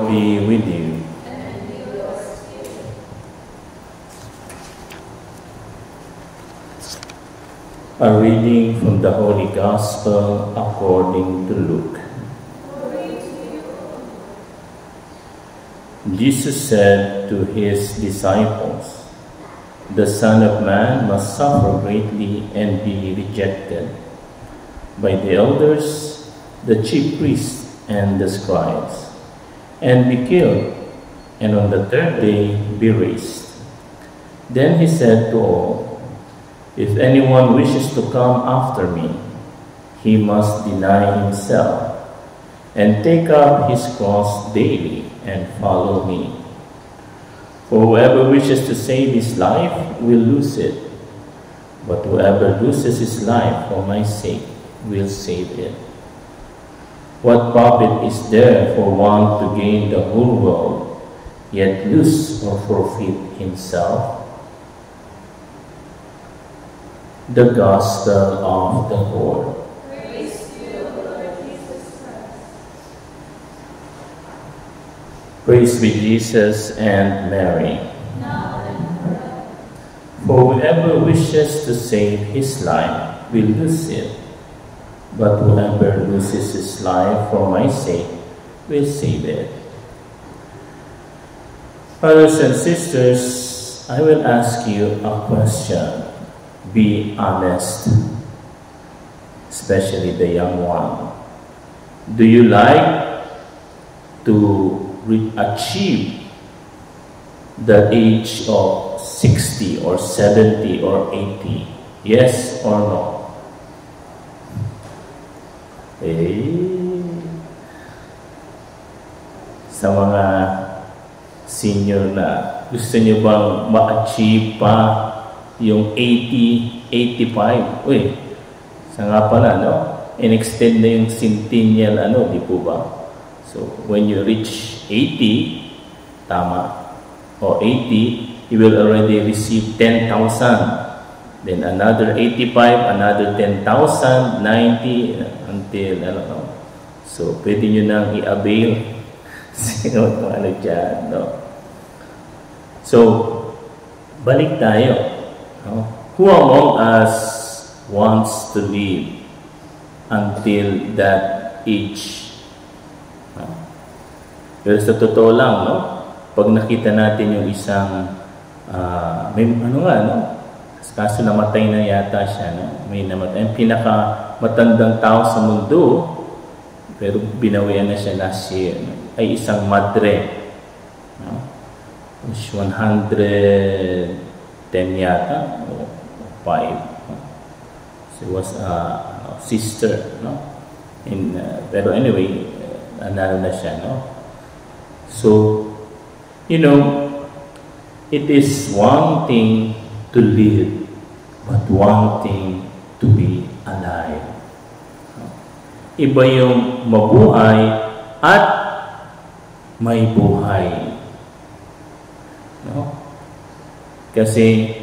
be with you. A reading from the Holy Gospel according to Luke. Jesus said to his disciples, "The Son of Man must suffer greatly and be rejected by the elders, the chief priests, and the scribes, and be killed, and on the third day be raised." Then he said to all, "If anyone wishes to come after me, he must deny himself and take up his cross daily and follow me. For whoever wishes to save his life will lose it, but whoever loses his life for my sake will save it. What profit is there for one to gain the whole world, yet lose or forfeit himself?" The Gospel of the Lord. Praise to you, Lord Jesus Christ. Praise be Jesus and Mary. Now and forever. For whoever wishes to save his life will lose it, but whoever loses his life for my sake will save it. Brothers and sisters, I will ask you a question. Be honest, especially the young one. Do you like to achieve the age of 60 or 70 or 80? Yes or no? Sa mga senior na, gusto niyo bang ma-achieve pa yung 80, 85? Uy, sa nga pala, no? In-extend na yung centennial, di po ba? So, when you reach 80, tama, or 80, you will already receive 10,000. Then another 85, another 10,000, 90, until, So, pwede nyo nang i-avail. Sino dyan, no? So, balik tayo. Who among us wants to live until that age? Pero sa totoo lang, no? Pag nakita natin yung isang, kaso namatay na yata siya, no? May namatay. Ang pinakamatandang tao sa mundo, pero binawian na siya last year, no? Ay isang madre. No? 110 yata, o 5. She was a sister, no? Pero anyway, analo na siya, no? So, it is one thing to live, but one thing to be alive. Iba yung mabuhay at may buhay. No? Kasi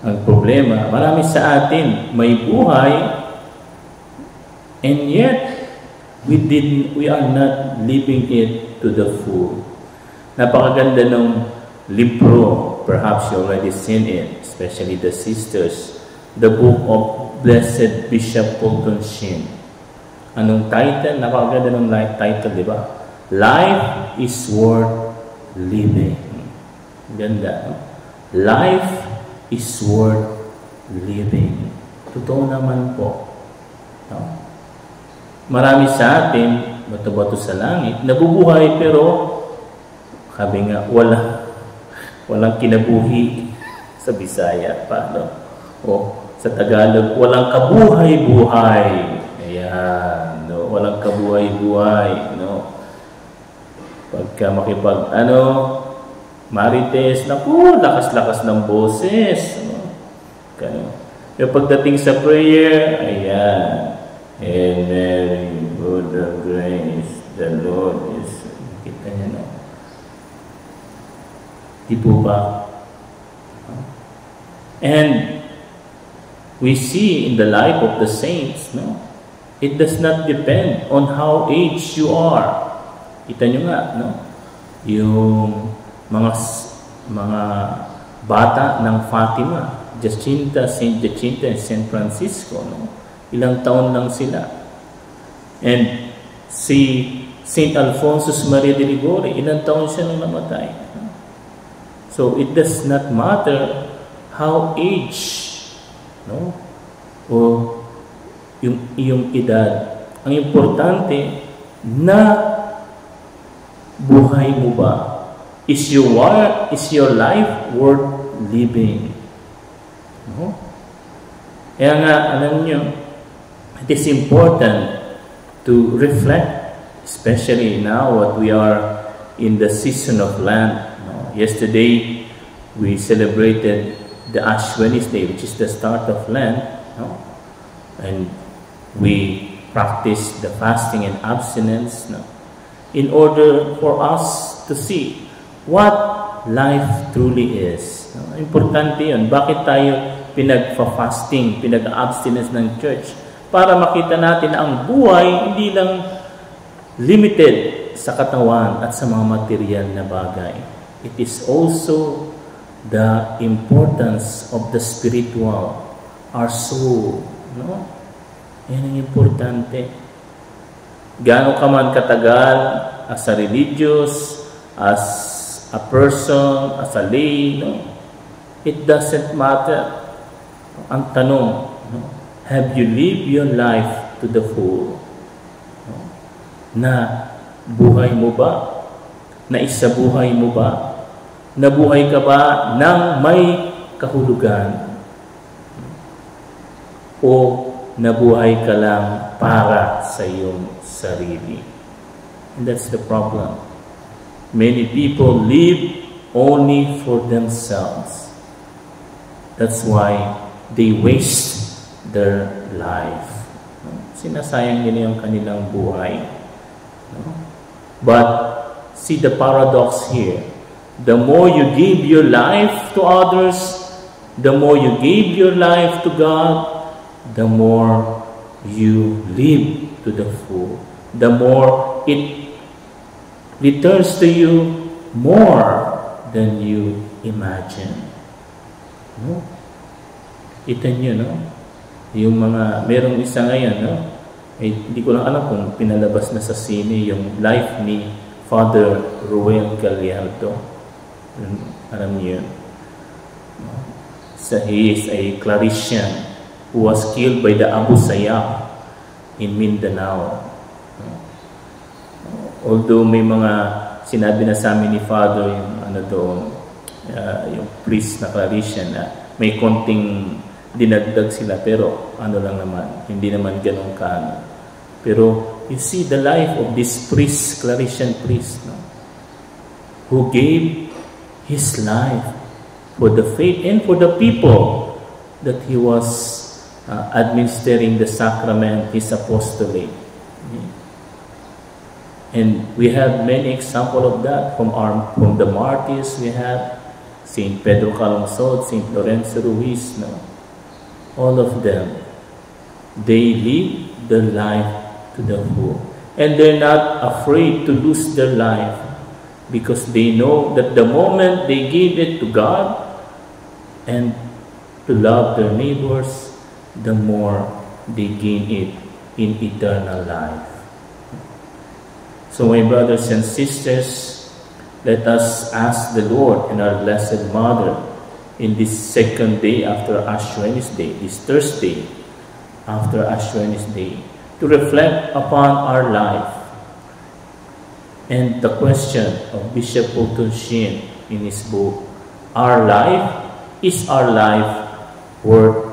ang problema, marami sa atin may buhay, and yet we are not living it to the full. Napakaganda ng libro, perhaps you already seen it, especially the sisters, the book of Blessed Bishop Fulton Sheen. Anong title? Napakaganda ng title, di ba? Life is worth living. Ganda, no? Life is worth living. Totoo naman po. No? Marami sa atin, bato-bato sa langit, nabubuhay pero sabi nga, walang kinabuhi sa Bisaya pa, no? O sa Tagalog, walang kabuhay-buhay. Ayan, no? Walang kabuhay-buhay, no? Pagka marites, lakas-lakas ng boses. Yung pagdating sa prayer, ayan. And Mary, full of grace, the Lord is... Kita niya, no? Di po ba? And we see in the life of the saints, no? It does not depend on how aged you are. Kita nyo nga, no? Yung mga bata ng Fatima, Jacinta, Saint Jacinta, and Saint Francisco, no? Ilang taon lang sila. And si Saint Alphonsus Maria de Ligorio, ilang taon siya nung namatay. So it does not matter how age, no? O yung iyong edad. Ang importante na buhay mo ba? Is your life worth living? No? Kaya nga, alam nyo, it is important to reflect, especially now what we are in the season of Lent. No? Yesterday, we celebrated the Ash Wednesday, which is the start of Lent. No? And we practice the fasting and abstinence, no? In order for us to see what life truly is. No? Importante yun. Bakit tayo pinag-fasting, pinag-abstinence ng church? Para makita natin na ang buhay hindi lang limited sa katawan at sa mga material na bagay. It is also the importance of the spiritual, our soul. No? Yan ang importante. Gaano ka man katagal as a religious, as a person, as a lay, no? It doesn't matter. Ang tanong, no? Have you lived your life to the full? No? Na buhay mo ba? Na isabuhay mo ba? Nabuhay ka ba ng may kahulugan? O nabuhay ka lang para sa iyong sarili? And that's the problem. Many people live only for themselves. That's why they waste their life. Sinasayang nila yung kanilang buhay. But see the paradox here. The more you give your life to others, the more you give your life to God, the more you live to the full. The more it returns to you more than you imagine. No? Kita nyo, no? Yung mga, merong isa ngayon, no? Eh, hindi ko lang alam kung pinalabas na sa sine yung life ni Father Ruel Gallardo. Alam niyo yun? No? So he is a Claretian who was killed by the Abu Sayyaf in Mindanao. No? Although may mga sinabi na sa amin ni Father yung ano doon, yung priest na Claretian na may konting dinagdag sila, pero ano lang naman, hindi naman ganun kaano. Pero you see the life of this priest, Claretian priest, no? Who gave his life for the faith and for the people that he was administering the sacrament, his apostolate. And we have many examples of that from the martyrs. We have Saint Pedro Calungsod, Saint Lorenzo Ruiz, no? All of them, they live their life to the full. And they're not afraid to lose their life because they know that the moment they give it to God and to love their neighbors, the more they gain it in eternal life. So my brothers and sisters, let us ask the Lord and our Blessed Mother in this second day after Ash Wednesday, this Thursday after Ash Wednesday, to reflect upon our life and the question of Bishop Fulton Sheen in his book, Our Life, is our life worth